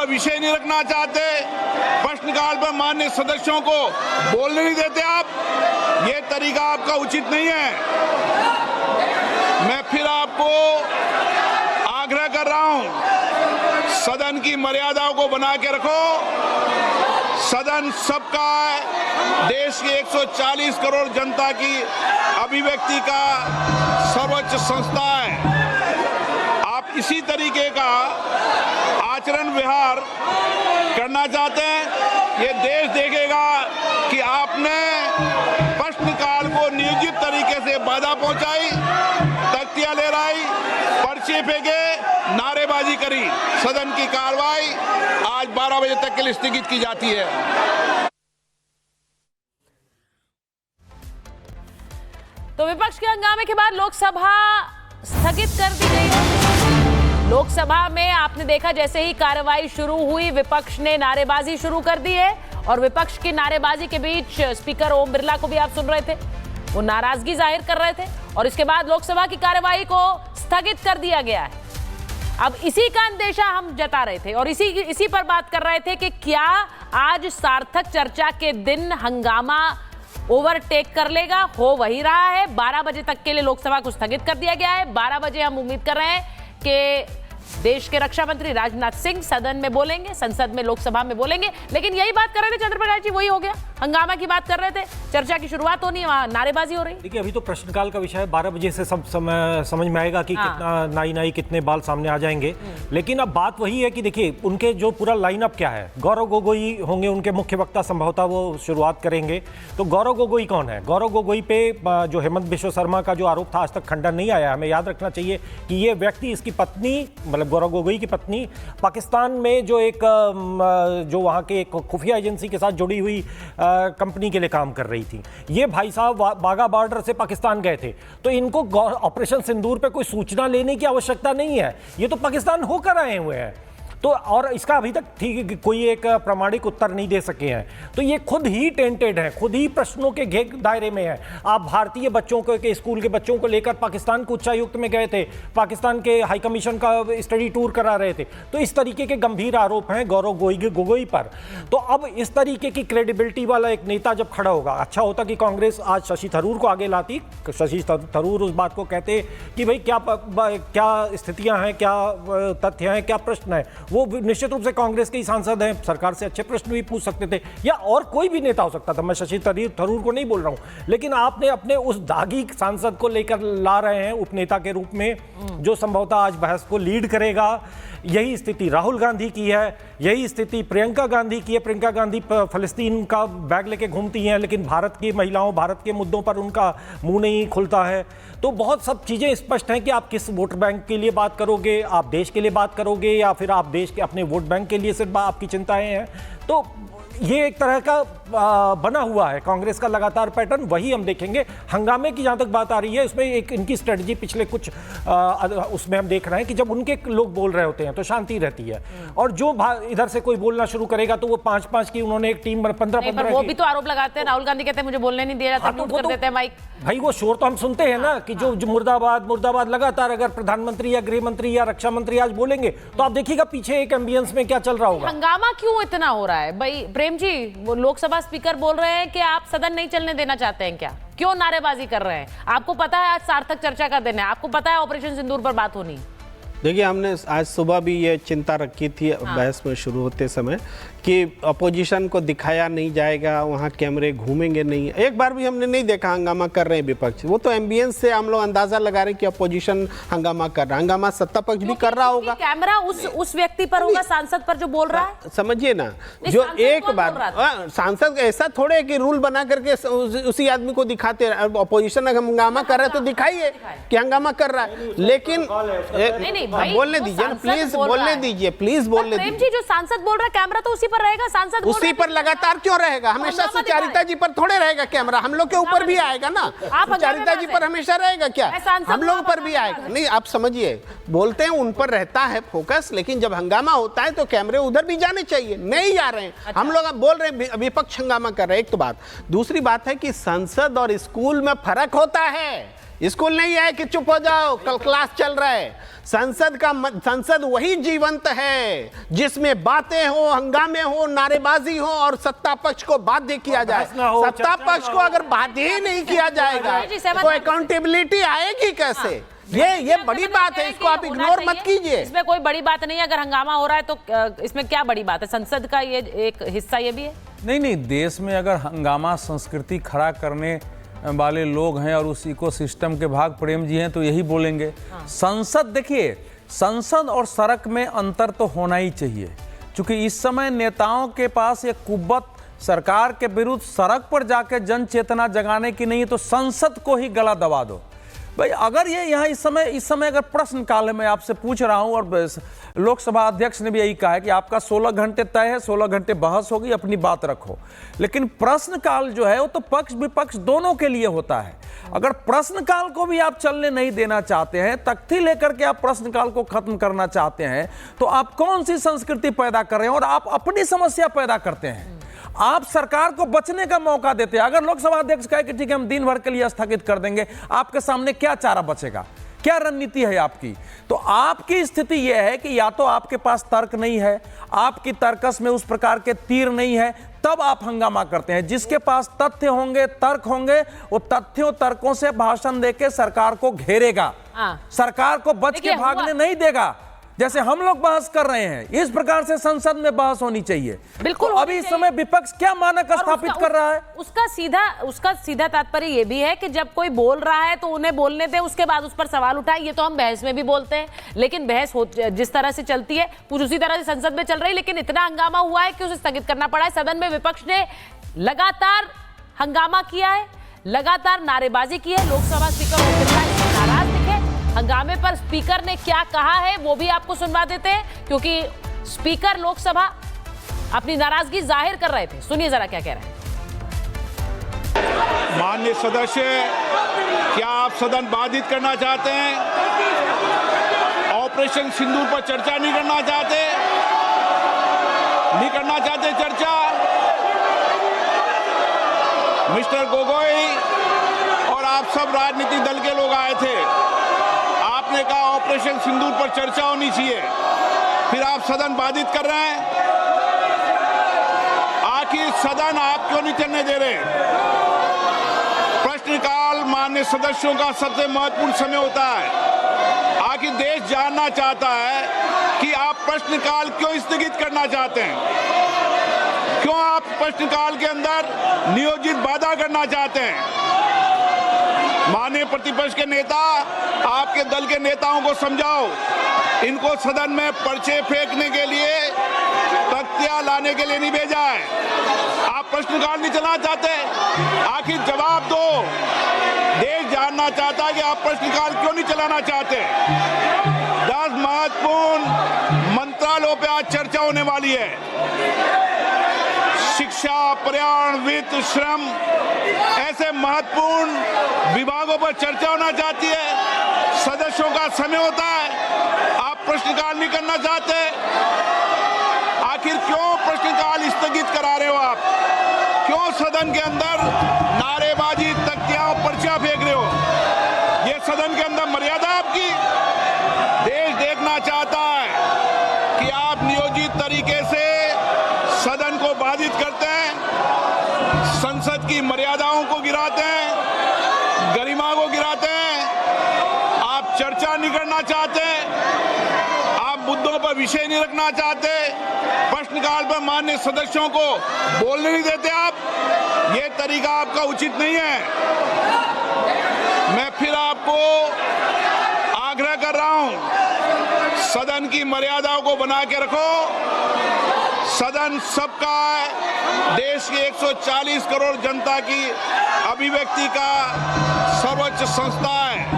विषय नहीं रखना चाहते, प्रश्नकाल पर माननीय सदस्यों को बोलने नहीं देते आप, ये तरीका आपका उचित नहीं है। मैं फिर आपको आग्रह कर रहा हूं, सदन की मर्यादाओं को बना के रखो। सदन सबका है, देश की 140 करोड़ जनता की अभिव्यक्ति का सर्वोच्च संस्था है। आप इसी तरीके का आचरण व्यवहार करना चाहते हैं, ये देश देखेगा कि आपने प्रश्नकाल को नियोजित तरीके से बाधा पहुंचाई, तख्तियां लहराई, पर्चे फेंके, नारेबाजी करी। सदन की कार्रवाई आज 12 बजे तक के लिए स्थगित की जाती है। तो विपक्ष के हंगामे के बाद लोकसभा स्थगित कर दी गई है। लोकसभा में आपने देखा जैसे ही कार्रवाई शुरू हुई, विपक्ष ने नारेबाजी शुरू कर दी है और विपक्ष की नारेबाजी के बीच स्पीकर ओम बिरला को भी आप सुन रहे थे, वो नाराजगी जाहिर कर रहे थे और इसके बाद लोकसभा की कार्रवाई को स्थगित कर दिया गया है। अब इसी का अंदेशा हम जता रहे थे और इसी पर बात कर रहे थे कि क्या आज सार्थक चर्चा के दिन हंगामा ओवरटेक कर लेगा। हो वही रहा है, 12 बजे तक के लिए लोकसभा को स्थगित कर दिया गया है। 12 बजे हम उम्मीद कर रहे हैं कि देश के रक्षा मंत्री राजनाथ सिंह सदन में बोलेंगे, संसद में, लोकसभा में बोलेंगे। लेकिन यही बात कर रहे थे चंद्रप्रकाश जी, वही हो गया, हंगामा की बात कर रहे थे, चर्चा की शुरुआत होनी है, वहां नारेबाजी हो रही। देखिए अभी तो प्रश्नकाल का विषय है, 12 बजे से सब समझ में आएगा कि कितना नाई कितने बाल सामने आ जाएंगे। लेकिन अब बात वही है कि देखिए उनके जो पूरा लाइनअप क्या है, गौरव गोगोई होंगे उनके मुख्य वक्ता, संभवतः वो शुरुआत करेंगे। तो गौरव गोगोई कौन है? गौरव गोगोई पे जो हेमंत बिश्व शर्मा का जो आरोप था आज तक खंडन नहीं आया। हमें याद रखना चाहिए कि ये व्यक्ति, इसकी पत्नी, मतलब गौरव गोगोई की पत्नी पाकिस्तान में जो एक जो वहाँ के एक खुफिया एजेंसी के साथ जुड़ी हुई कंपनी के लिए काम कर रही थी। ये भाई साहब वाघा बॉर्डर से पाकिस्तान गए थे, तो इनको ऑपरेशन सिंदूर पे कोई सूचना लेने की आवश्यकता नहीं है, ये तो पाकिस्तान होकर आए हुए हैं। तो और इसका अभी तक ठीक कोई एक प्रामाणिक उत्तर नहीं दे सके हैं। तो ये खुद ही टेंटेड है, खुद ही प्रश्नों के दायरे में है। आप भारतीय बच्चों को के स्कूल के बच्चों को लेकर पाकिस्तान के उच्चायुक्त में गए थे, पाकिस्तान के हाई कमीशन का स्टडी टूर करा रहे थे। तो इस तरीके के गंभीर आरोप हैं गौरव गोगोई पर। तो अब इस तरीके की क्रेडिबिलिटी वाला एक नेता जब खड़ा होगा, अच्छा होता कि कांग्रेस आज शशि थरूर को आगे लाती, शशि थरूर उस बात को कहते कि भाई क्या स्थितियां हैं, क्या तथ्य हैं, क्या प्रश्न है। वो निश्चित रूप से कांग्रेस के ही सांसद हैं, सरकार से अच्छे प्रश्न भी पूछ सकते थे, या और कोई भी नेता हो सकता था। मैं शशि थरूर को नहीं बोल रहा हूं, लेकिन आपने अपने उस दागी सांसद को लेकर ला रहे हैं उपनेता के रूप में, जो संभवतः आज बहस को लीड करेगा। यही स्थिति राहुल गांधी की है, यही स्थिति प्रियंका गांधी की है। प्रियंका गांधी फलस्तीन का बैग लेके घूमती हैं, लेकिन भारत की महिलाओं, भारत के मुद्दों पर उनका मुंह नहीं खुलता है। तो बहुत सब चीज़ें स्पष्ट हैं कि आप किस वोट बैंक के लिए बात करोगे, आप देश के लिए बात करोगे या फिर आप देश के अपने वोट बैंक के लिए सिर्फ आपकी चिंताएं हैं। तो ये एक तरह का बना हुआ है कांग्रेस का लगातार पैटर्न, वही हम देखेंगे। हंगामे की जहां तक बात आ रही है, उसमें एक इनकी स्ट्रेटजी पिछले कुछ उसमें हम देख रहे हैं कि जब उनके लोग बोल रहे होते हैं तो शांति रहती है, और जो इधर से कोई बोलना शुरू करेगा तो वो 5-5 की उन्होंने एक टीम 15-15 वो भी तो आरोप लगाते हैं। राहुल गांधी कहते हैं मुझे बोलने नहीं दिया जाता, म्यूट कर देते हैं माइक। भाई वो शोर तो हम सुनते हैं ना कि जो मुर्दाबाद लगातार, अगर प्रधानमंत्री या गृह मंत्री या रक्षा मंत्री आज बोलेंगे तो आप देखिएगा पीछे एक एम्बियंस में क्या चल रहा होगा। हंगामा क्यों इतना हो रहा है भाई? प्रेम जी, वो लोकसभा स्पीकर बोल रहे हैं कि आप सदन नहीं चलने देना चाहते हैं क्या? क्यों नारेबाजी कर रहे हैं? आपको पता है आज सार्थक चर्चा का दिन है, आपको पता है ऑपरेशन सिंदूर पर बात होनी। देखिए हमने आज सुबह भी ये चिंता रखी थी बहस में शुरू होते समय कि अपोजिशन को दिखाया नहीं जाएगा, वहाँ कैमरे घूमेंगे नहीं। एक बार भी हमने नहीं देखा हंगामा कर रहे हैं विपक्ष, वो तो एम्बियंस से हम लोग अंदाजा लगा रहे हैं कि अपोजिशन हंगामा कर रहा है। हंगामा सत्ता पक्ष भी कर रहा होगा, कैमरा उस व्यक्ति पर होगा, सांसद पर जो बोल रहा है। समझिए ना, जो एक बार सांसद ऐसा थोड़े है कि रूल बना करके उसी आदमी को दिखाते हैं। अपोजिशन हंगामा कर रहा है तो दिखाइए कि हंगामा कर रहा है, लेकिन बोलने दीजिए ना, प्लीज बोलने दीजिए, प्लीज बोलने दीजिए। जी जो सांसद बोल रहा है कैमरा तो उसी पर रहेगा, सांसद उसी पर लगातार क्यों रहेगा? हमेशा सुचारिता जी पर थोड़े रहेगा कैमरा, हम लोग के ऊपर भी आएगा ना। सुचारिता जी पर हमेशा रहेगा क्या? हम लोग पर भी आएगा। नहीं आप समझिए, बोलते हैं उन पर रहता है फोकस, लेकिन जब हंगामा होता है तो कैमरे उधर भी जाने चाहिए, नहीं जा रहे हैं। हम लोग बोल रहे हैं विपक्ष हंगामा कर रहे हैं, एक तो बात। दूसरी बात है कि संसद और स्कूल में फर्क होता है। स्कूल नहीं है कि चुप हो जाओ कल क्लास चल रहा है। संसद वही जीवंत है जिसमें बातें हो, हंगामे हो, नारेबाजी हो और सत्ता पक्ष को बाध्य किया जाए। सत्ता पक्ष को अगर बाध्य ही नहीं किया जाएगा तो अकाउंटेबिलिटी आएगी कैसे? ये बड़ी बात है, इसको आप इग्नोर मत कीजिए। इसमें कोई बड़ी बात नहीं है, अगर हंगामा हो रहा है तो इसमें क्या बड़ी बात है? संसद का ये एक हिस्सा ये भी है। नहीं, देश में अगर हंगामा संस्कृति खड़ा करने वाले लोग हैं और उस इकोसिस्टम के भाग प्रेम जी हैं तो यही बोलेंगे। संसद, देखिए, संसद और सड़क में अंतर तो होना ही चाहिए, क्योंकि इस समय नेताओं के पास एक कुव्वत सरकार के विरुद्ध सड़क पर जाकर जन चेतना जगाने की नहीं है, तो संसद को ही गला दबा दो भाई। अगर ये यहाँ इस समय अगर प्रश्नकाल है, मैं आपसे पूछ रहा हूँ, और लोकसभा अध्यक्ष ने भी यही कहा है कि आपका 16 घंटे तय है, 16 घंटे बहस होगी, अपनी बात रखो। लेकिन प्रश्नकाल जो है वो तो पक्ष विपक्ष दोनों के लिए होता है। अगर प्रश्नकाल को भी आप चलने नहीं देना चाहते हैं, तख्ती लेकर के आप प्रश्नकाल को खत्म करना चाहते हैं, तो आप कौन सी संस्कृति पैदा कर रहे हैं और आप अपनी समस्या पैदा करते हैं। आप सरकार को बचने का मौका देते हैं। अगर लोकसभा अध्यक्ष कहे कि ठीक है हम दिन भर के लिए स्थगित कर देंगे, आपके सामने क्या चारा बचेगा? क्या रणनीति है आपकी? तो आपकी स्थिति यह है कि या तो आपके पास तर्क नहीं है, आपकी तर्कस में उस प्रकार के तीर नहीं है, तब आप हंगामा करते हैं। जिसके पास तथ्य होंगे, तर्क होंगे, वो तथ्यों तर्कों से भाषण देके सरकार को घेरेगा, सरकार को बच के भागने नहीं देगा। जैसे हम लोग बहस कर रहे हैं, इस प्रकार से संसद में बहस होनी चाहिए। बिल्कुल। तो अभी इस समय विपक्ष क्या मानक स्थापित कर रहा है? उसका सीधा तात्पर्य ये भी है कि जब कोई बोल रहा है तो उन्हें बोलने दे, उसके बाद उस पर सवाल उठाए। ये तो हम बहस में भी बोलते हैं, लेकिन बहस जिस तरह से चलती है कुछ उसी तरह से संसद में चल रही है। लेकिन इतना हंगामा हुआ है कि उसे स्थगित करना पड़ा है। सदन में विपक्ष ने लगातार हंगामा किया है, लगातार नारेबाजी की है। लोकसभा स्पीकर ओम बिरला नाराज दिखे। हंगामे पर स्पीकर ने क्या कहा है वो भी आपको सुनवा देते हैं, क्योंकि स्पीकर लोकसभा अपनी नाराजगी जाहिर कर रहे थे। सुनिए जरा क्या कह रहे हैं। माननीय सदस्य, क्या आप सदन बाधित करना चाहते हैं? ऑपरेशन सिंदूर पर चर्चा नहीं करना चाहते? नहीं करना चाहते चर्चा? मिस्टर गोगोई और आप सब राजनीतिक दल के लोग आए थे, आपने कहा ऑपरेशन सिंदूर पर चर्चा होनी चाहिए, फिर आप सदन बाधित कर रहे हैं। आखिर सदन आप क्यों नहीं चलने दे रहे? प्रश्नकाल माननीय सदस्यों का सबसे महत्वपूर्ण समय होता है। आखिर देश जानना चाहता है कि आप प्रश्नकाल क्यों स्थगित करना चाहते हैं, क्यों आप प्रश्नकाल के अंदर नियोजित बाधा करना चाहते हैं। माननीय प्रतिपक्ष के नेता, आपके दल के नेताओं को समझाओ, इनको सदन में पर्चे फेंकने के लिए, तख्तियां लाने के लिए नहीं भेजा है। आप प्रश्नकाल नहीं चलाना चाहते, आखिर जवाब दो। देश जानना चाहता है कि आप प्रश्नकाल क्यों नहीं चलाना चाहते। 10 महत्वपूर्ण मंत्रालयों पे आज चर्चा होने वाली है। शिक्षा, पर्यावरण, वित्त, श्रम, ऐसे महत्वपूर्ण विभागों पर चर्चा होना चाहती है। सदस्यों का समय होता है, आप प्रश्नकाल नहीं करना चाहते। आखिर क्यों प्रश्नकाल स्थगित करा रहे हो आप? क्यों सदन के अंदर नारेबाजी, तख्तियां, पर्चा फेंक रहे हो? ये सदन के अंदर मर्यादा आपकी? देश देखना चाहता है कि आप नियोजित तरीके से सदन को बाधित करते हैं, संसद की मर्यादाओं को गिराते हैं, गरिमा को गिराते हैं। आप चर्चा नहीं करना चाहते, आप मुद्दों पर विषय नहीं रखना चाहते, प्रश्नकाल पर माननीय सदस्यों को बोलने नहीं देते आप। ये तरीका आपका उचित नहीं है। मैं फिर आपको आग्रह कर रहा हूं, सदन की मर्यादाओं को बना के रखो। सदन सबका है, देश की 140 करोड़ जनता की अभिव्यक्ति का सर्वोच्च संस्था है।